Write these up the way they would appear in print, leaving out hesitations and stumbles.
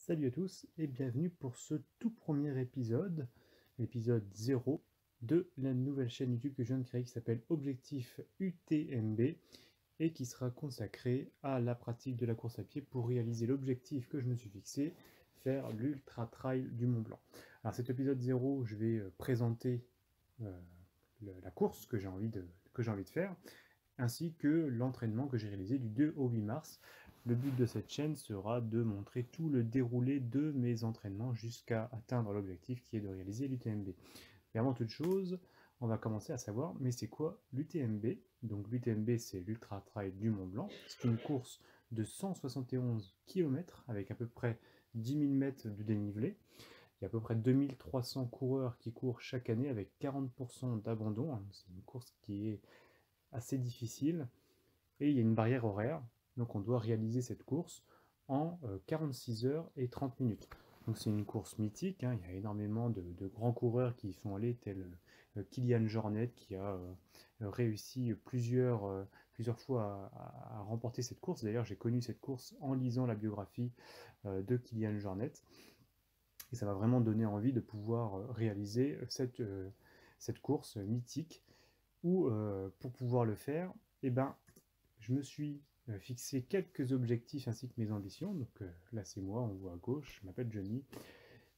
Salut à tous et bienvenue pour ce tout premier épisode, l'épisode 0 de la nouvelle chaîne YouTube que je viens de créer qui s'appelle Objectif UTMB et qui sera consacrée à la pratique de la course à pied pour réaliser l'objectif que je me suis fixé, faire l'Ultra Trail du Mont Blanc. Alors cet épisode 0, je vais présenter la course que j'ai envie de faire, ainsi que l'entraînement que j'ai réalisé du 2 au 8 mars. Le but de cette chaîne sera de montrer tout le déroulé de mes entraînements jusqu'à atteindre l'objectif qui est de réaliser l'UTMB. Mais avant toute chose, on va commencer à savoir, mais c'est quoi l'UTMB? Donc l'UTMB, c'est l'Ultra Trail du Mont Blanc. C'est une course de 171 km avec à peu près 10 000 mètres de dénivelé. Il y a à peu près 2300 coureurs qui courent chaque année avec 40% d'abandon. C'est une course qui est assez difficile et il y a une barrière horaire, donc on doit réaliser cette course en 46 heures et 30 minutes. Donc c'est une course mythique, hein. Il y a énormément de grands coureurs qui y sont allés, tel Kilian Jornet qui a réussi plusieurs fois à remporter cette course. D'ailleurs j'ai connu cette course en lisant la biographie de Kilian Jornet et ça m'a vraiment donné envie de pouvoir réaliser cette course mythique où pour pouvoir le faire, eh ben, je me suis fixé quelques objectifs ainsi que mes ambitions. Donc là c'est moi, on voit à gauche, je m'appelle Johnny.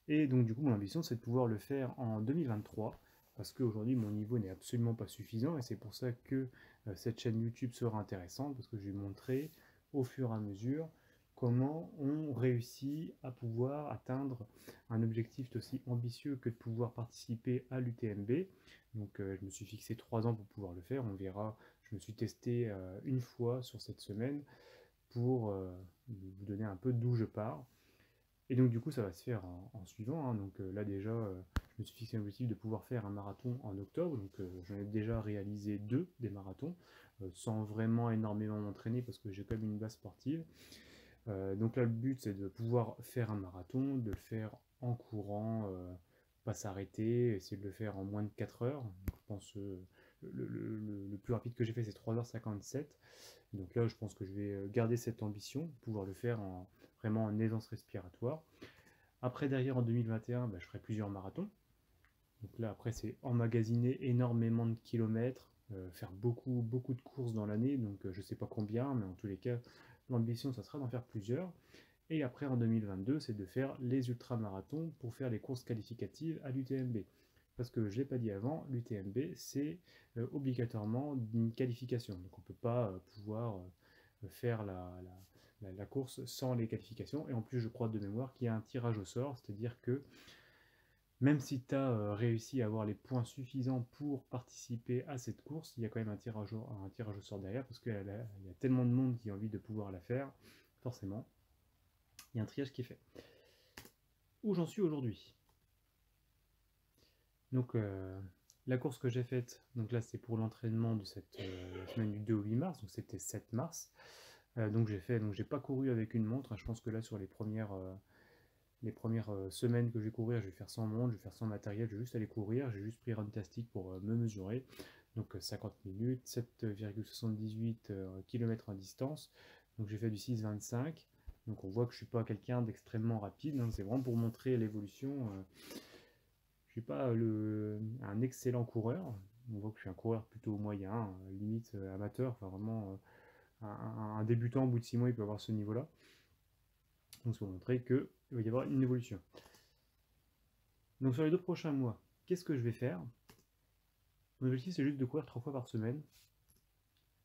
Et donc du coup mon ambition c'est de pouvoir le faire en 2023 parce qu'aujourd'hui mon niveau n'est absolument pas suffisant et c'est pour ça que cette chaîne YouTube sera intéressante parce que je vais montrer au fur et à mesure comment on réussit à pouvoir atteindre un objectif aussi ambitieux que de pouvoir participer à l'UTMB. Donc je me suis fixé 3 ans pour pouvoir le faire, on verra. Je me suis testé une fois sur cette semaine pour vous donner un peu d'où je pars. Et donc du coup ça va se faire en suivant, hein. Donc là déjà je me suis fixé l'objectif de pouvoir faire un marathon en octobre, donc j'en ai déjà réalisé 2 des marathons, sans vraiment énormément m'entraîner parce que j'ai quand même une base sportive. Donc là le but c'est de pouvoir faire un marathon, de le faire en courant, pas s'arrêter, essayer de le faire en moins de 4 heures. Donc, je pense le plus rapide que j'ai fait c'est 3h57. Donc là je pense que je vais garder cette ambition, pouvoir le faire vraiment en aisance respiratoire. Après derrière en 2021 bah, je ferai plusieurs marathons. Donc là après c'est emmagasiner énormément de kilomètres, faire beaucoup de courses dans l'année, donc je sais pas combien, mais en tous les cas l'ambition ça sera d'en faire plusieurs. Et après en 2022 c'est de faire les ultramarathons pour faire les courses qualificatives à l'UTMB. Parce que je ne l'ai pas dit avant, l'UTMB c'est obligatoirement une qualification. Donc on ne peut pas pouvoir faire la course sans les qualifications. Et en plus je crois de mémoire qu'il y a un tirage au sort, c'est-à-dire que même si tu as réussi à avoir les points suffisants pour participer à cette course, il y a quand même un tirage au sort derrière, parce qu'il y a tellement de monde qui a envie de pouvoir la faire, forcément, il y a un triage qui est fait. Où j'en suis aujourd'hui? Donc la course que j'ai faite, donc là c'est pour l'entraînement de cette semaine du 2 au 8 mars, donc c'était 7 mars. Donc j'ai pas couru avec une montre, hein. Je pense que là sur les premières semaines que je vais courir, je vais faire sans montre, je vais faire sans matériel, je vais juste aller courir, j'ai juste pris Runtastic pour me mesurer. Donc 50 minutes, 7,78 km en distance. Donc j'ai fait du 6,25. Donc on voit que je suis pas quelqu'un d'extrêmement rapide, hein. C'est vraiment pour montrer l'évolution. Je suis pas un excellent coureur. On voit que je suis un coureur plutôt moyen, limite amateur, enfin vraiment un débutant au bout de 6 mois il peut avoir ce niveau-là. Donc c'est pour montrer qu'il va y avoir une évolution. Donc sur les 2 prochains mois, qu'est-ce que je vais faire? Mon objectif c'est juste de courir 3 fois par semaine,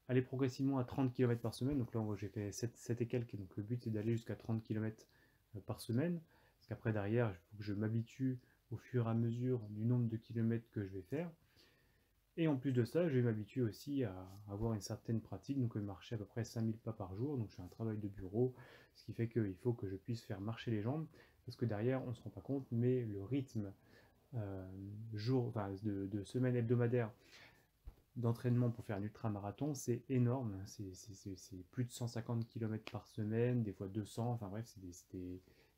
aller progressivement à 30 km par semaine. Donc là j'ai fait 7 et quelques, donc le but c'est d'aller jusqu'à 30 km par semaine. Parce qu'après derrière, il faut que je m'habitue au fur et à mesure du nombre de kilomètres que je vais faire. Et en plus de ça, je vais m'habituer aussi à avoir une certaine pratique, donc marcher à peu près 5000 pas par jour. Donc je fais un travail de bureau, ce qui fait qu'il faut que je puisse faire marcher les jambes, parce que derrière on ne se rend pas compte, mais le rythme de semaine hebdomadaire d'entraînement pour faire un ultramarathon, c'est énorme. C'est plus de 150 km par semaine, des fois 200, enfin bref,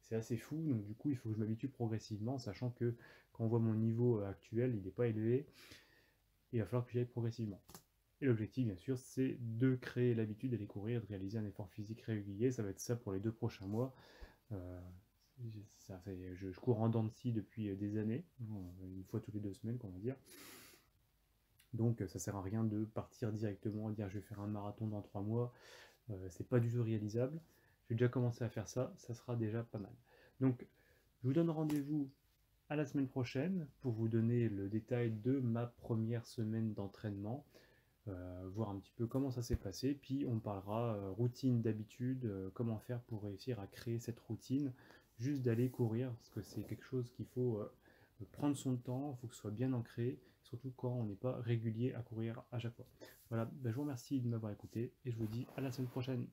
c'est assez fou. Donc du coup, il faut que je m'habitue progressivement, sachant que quand on voit mon niveau actuel, il n'est pas élevé, et il va falloir que j'y aille progressivement. Et l'objectif, bien sûr, c'est de créer l'habitude d'aller courir, de réaliser un effort physique régulier. Ça va être ça pour les 2 prochains mois. je cours en dents de scie depuis des années, une fois toutes les 2 semaines, qu'on va dire. Donc ça sert à rien de partir directement, dire je vais faire un marathon dans 3 mois, c'est pas du tout réalisable. J'ai déjà commencé à faire ça, ça sera déjà pas mal. Donc je vous donne rendez-vous à la semaine prochaine pour vous donner le détail de ma première semaine d'entraînement, voir un petit peu comment ça s'est passé, puis on parlera routine d'habitude, comment faire pour réussir à créer cette routine, juste d'aller courir, parce que c'est quelque chose qu'il faut prendre son temps, il faut que ce soit bien ancré, surtout quand on n'est pas régulier à courir à chaque fois. Voilà, ben, je vous remercie de m'avoir écouté et je vous dis à la semaine prochaine.